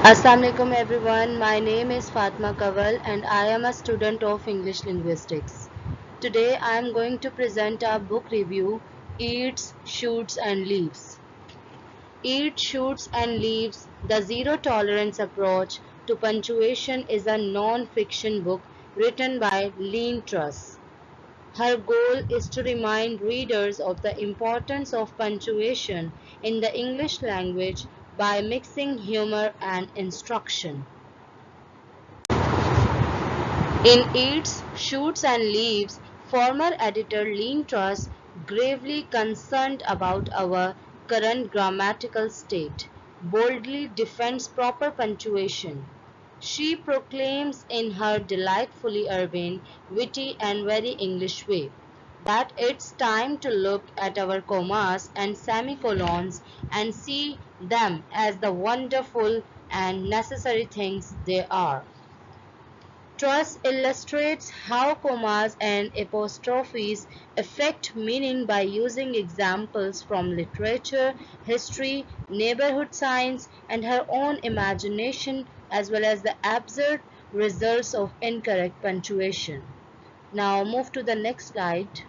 Assalamu alaikum everyone. My name is Fatima Kanwal and I am a student of English Linguistics. Today I am going to present a book review, Eats, Shoots and Leaves. Eats, Shoots and Leaves, The Zero Tolerance Approach to Punctuation is a non-fiction book written by Lynn Truss. Her goal is to remind readers of the importance of punctuation in the English language by mixing humor and instruction. In Eats, Shoots and Leaves, former editor Lynn Truss, gravely concerned about our current grammatical state, boldly defends proper punctuation. She proclaims in her delightfully urbane, witty and very English way that it's time to look at our commas and semicolons and see them as the wonderful and necessary things they are. Truss illustrates how commas and apostrophes affect meaning by using examples from literature, history, neighborhood science, and her own imagination, as well as the absurd results of incorrect punctuation. Now move to the next slide.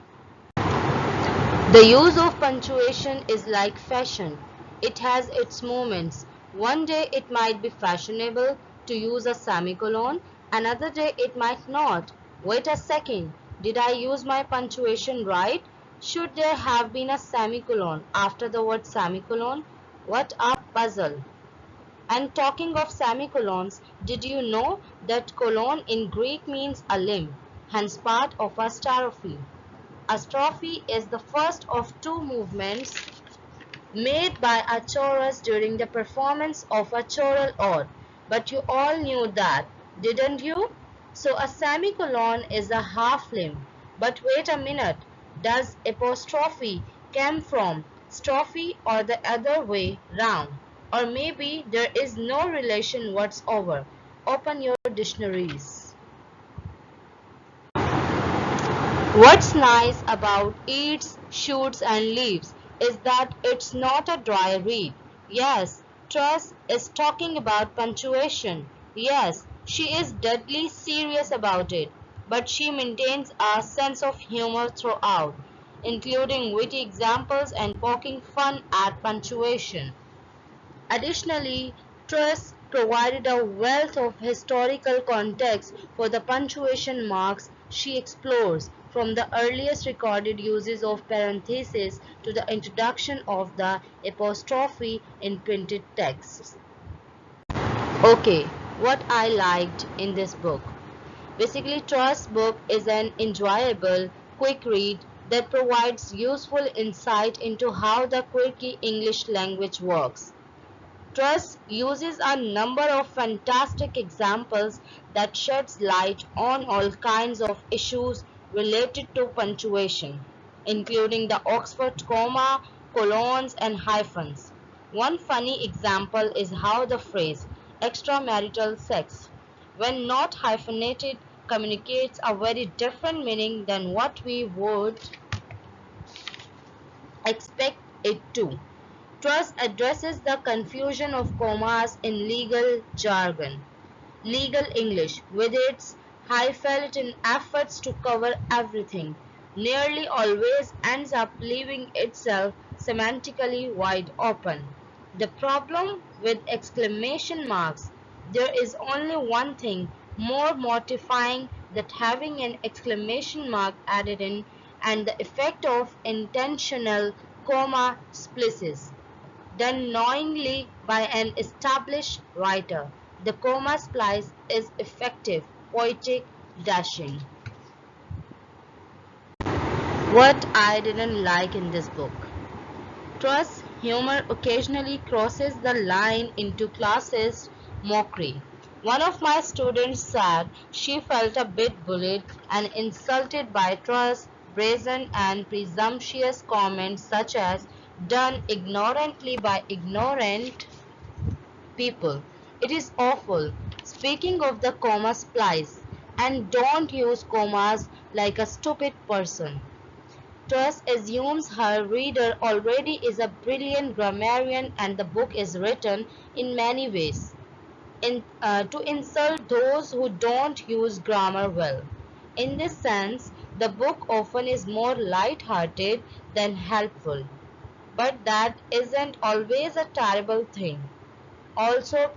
The use of punctuation is like fashion. It has its moments. One day it might be fashionable to use a semicolon, another day it might not. Wait a second, did I use my punctuation right? Should there have been a semicolon after the word semicolon? What a puzzle! And talking of semicolons, did you know that colon in Greek means a limb, hence part of a strophe? A strophe is the first of two movements made by a chorus during the performance of a choral ode. But you all knew that, didn't you? So a semicolon is a half limb. But wait a minute, does apostrophe come from strophe or the other way round? Or maybe there is no relation whatsoever. Open your dictionaries. What's nice about Eats, Shoots and Leaves is that it's not a dry read. Yes, Truss is talking about punctuation. Yes, she is deadly serious about it, but she maintains a sense of humor throughout, including witty examples and poking fun at punctuation. Additionally, Truss provided a wealth of historical context for the punctuation marks she explores, from the earliest recorded uses of parentheses to the introduction of the apostrophe in printed texts. Okay, what I liked in this book. Basically, Truss' book is an enjoyable, quick read that provides useful insight into how the quirky English language works. Truss uses a number of fantastic examples that sheds light on all kinds of issues related to punctuation, including the Oxford comma, colons, and hyphens. One funny example is how the phrase extramarital sex, when not hyphenated, communicates a very different meaning than what we would expect it to. Truss addresses the confusion of commas in legal jargon, legal English, with its highfalutin efforts to cover everything, nearly always ends up leaving itself semantically wide open. The problem with exclamation marks, there is only one thing more mortifying than having an exclamation mark added in, and the effect of intentional comma splices done knowingly by an established writer. The comma splice is effective, poetic, dashing. What I didn't like in this book. Truss' humor occasionally crosses the line into classist mockery. One of my students said she felt a bit bullied and insulted by Truss' brazen and presumptuous comments such as done ignorantly by ignorant people. It is awful. Speaking of the comma splice, and don't use commas like a stupid person. Truss assumes her reader already is a brilliant grammarian and the book is written in many ways. to insult those who don't use grammar well. In this sense, the book often is more light-hearted than helpful, but that isn't always a terrible thing. Also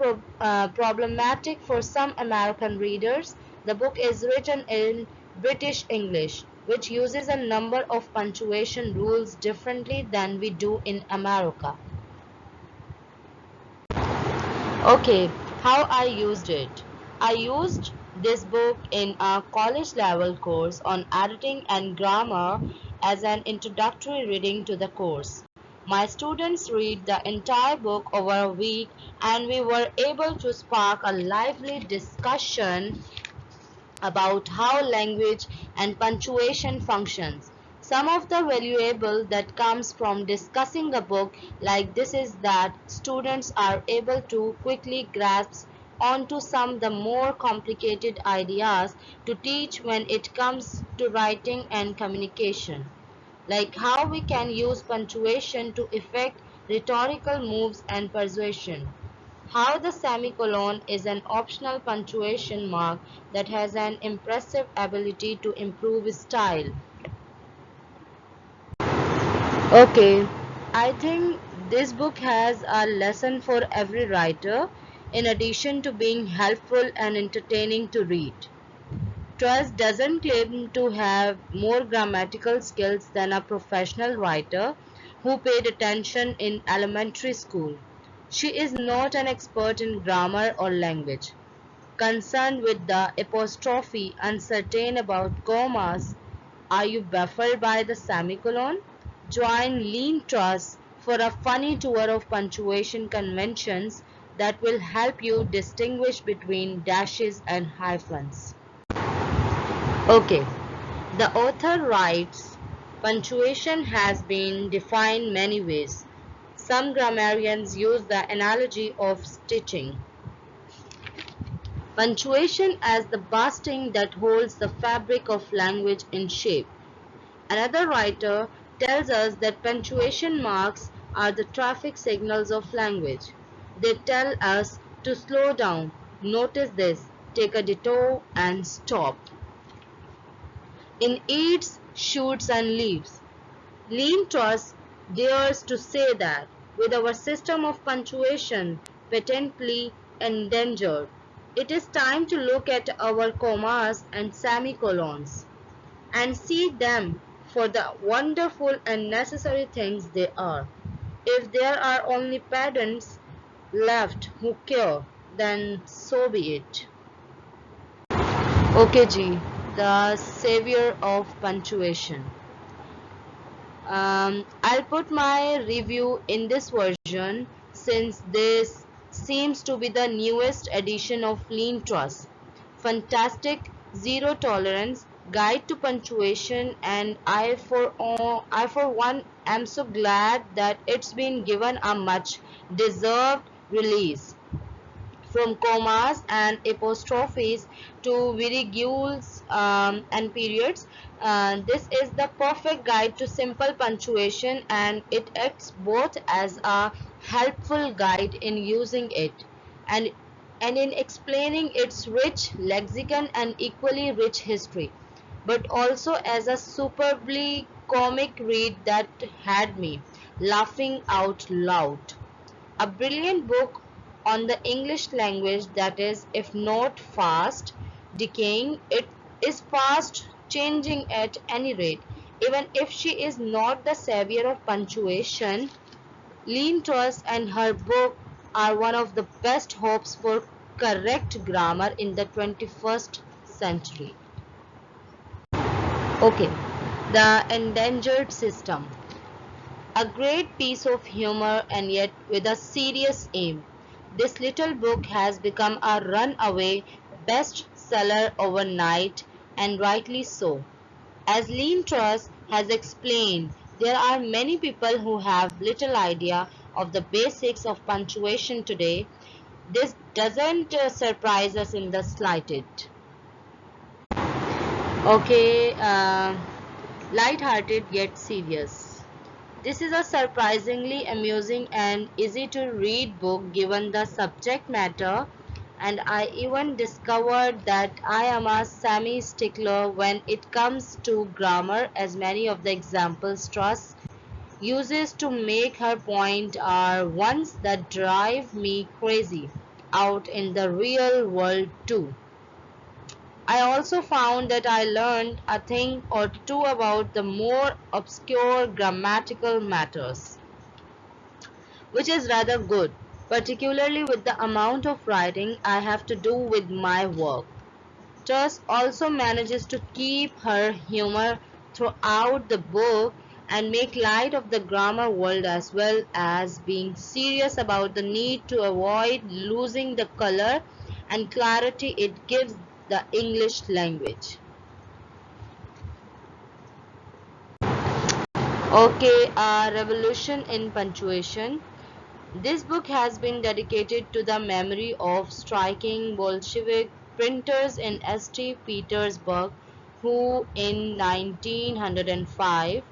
problematic for some American readers, the book is written in British English, which uses a number of punctuation rules differently than we do in America. Okay, how I used it. I used this book in a college level course on editing and grammar as an introductory reading to the course. My students read the entire book over a week and we were able to spark a lively discussion about how language and punctuation functions. Some of the valuable that comes from discussing a book like this is that students are able to quickly grasp onto some of the more complicated ideas to teach when it comes to writing and communication, like how we can use punctuation to effect rhetorical moves and persuasion, how the semicolon is an optional punctuation mark that has an impressive ability to improve style. Okay, I think this book has a lesson for every writer in addition to being helpful and entertaining to read. Truss doesn't claim to have more grammatical skills than a professional writer who paid attention in elementary school. She is not an expert in grammar or language. Concerned with the apostrophe, uncertain about commas, are you baffled by the semicolon? Join Lean Truss for a funny tour of punctuation conventions that will help you distinguish between dashes and hyphens. Okay, the author writes, punctuation has been defined many ways. Some grammarians use the analogy of stitching punctuation as the basting that holds the fabric of language in shape. Another writer tells us that punctuation marks are the traffic signals of language. They tell us to slow down, notice this, take a detour, and stop. In Eats, Shoots, and Leaves, Lean Truss dares to say that, with our system of punctuation patently endangered, it is time to look at our commas and semicolons and see them for the wonderful and necessary things they are. If there are only pedants left who care, then so be it. Okay, G, the savior of punctuation. I'll put my review in this version since this seems to be the newest edition of Lean Trust. Fantastic, zero tolerance, guide to punctuation, and I for one am so glad that it's been given a much deserved release. From commas and apostrophes to virgules and periods. This is the perfect guide to simple punctuation and it acts both as a helpful guide in using it and, and in explaining its rich lexicon and equally rich history, but also as a superbly comic read that had me laughing out loud. A brilliant book on the English language that is, if not fast decaying, it is fast changing at any rate. Even if she is not the savior of punctuation, Lean Truss and her book are one of the best hopes for correct grammar in the 21st century. Okay, the endangered system. A great piece of humor and yet with a serious aim. This little book has become a runaway bestseller overnight, and rightly so. As Lean Truss has explained, there are many people who have little idea of the basics of punctuation today. This doesn't surprise us in the slightest. Okay, light-hearted yet serious. This is a surprisingly amusing and easy to read book given the subject matter And I even discovered that I am a semi-stickler when it comes to grammar, as many of the examples Truss uses to make her point are ones that drive me crazy out in the real world too. I also found that I learned a thing or two about the more obscure grammatical matters, which is rather good, particularly with the amount of writing I have to do with my work. Truss also manages to keep her humor throughout the book and make light of the grammar world as well as being serious about the need to avoid losing the color and clarity it gives the English language. Okay, a revolution in punctuation. This book has been dedicated to the memory of striking Bolshevik printers in St. Petersburg who in 1905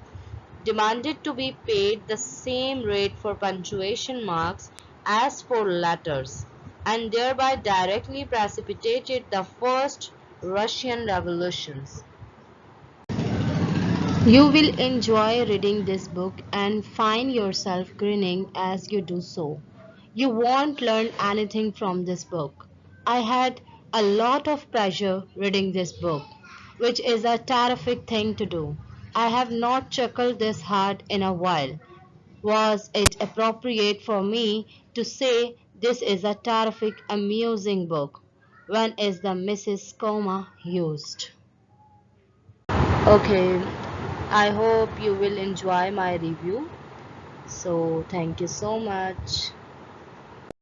demanded to be paid the same rate for punctuation marks as for letters, and thereby directly precipitated the first Russian revolutions. You will enjoy reading this book and find yourself grinning as you do so. You won't learn anything from this book. I had a lot of pleasure reading this book, which is a terrific thing to do. I have not chuckled this hard in a while. Was it appropriate for me to say this is a terrific, amusing book? When is the Mrs. Comma used? Okay, I hope you will enjoy my review. So, thank you so much.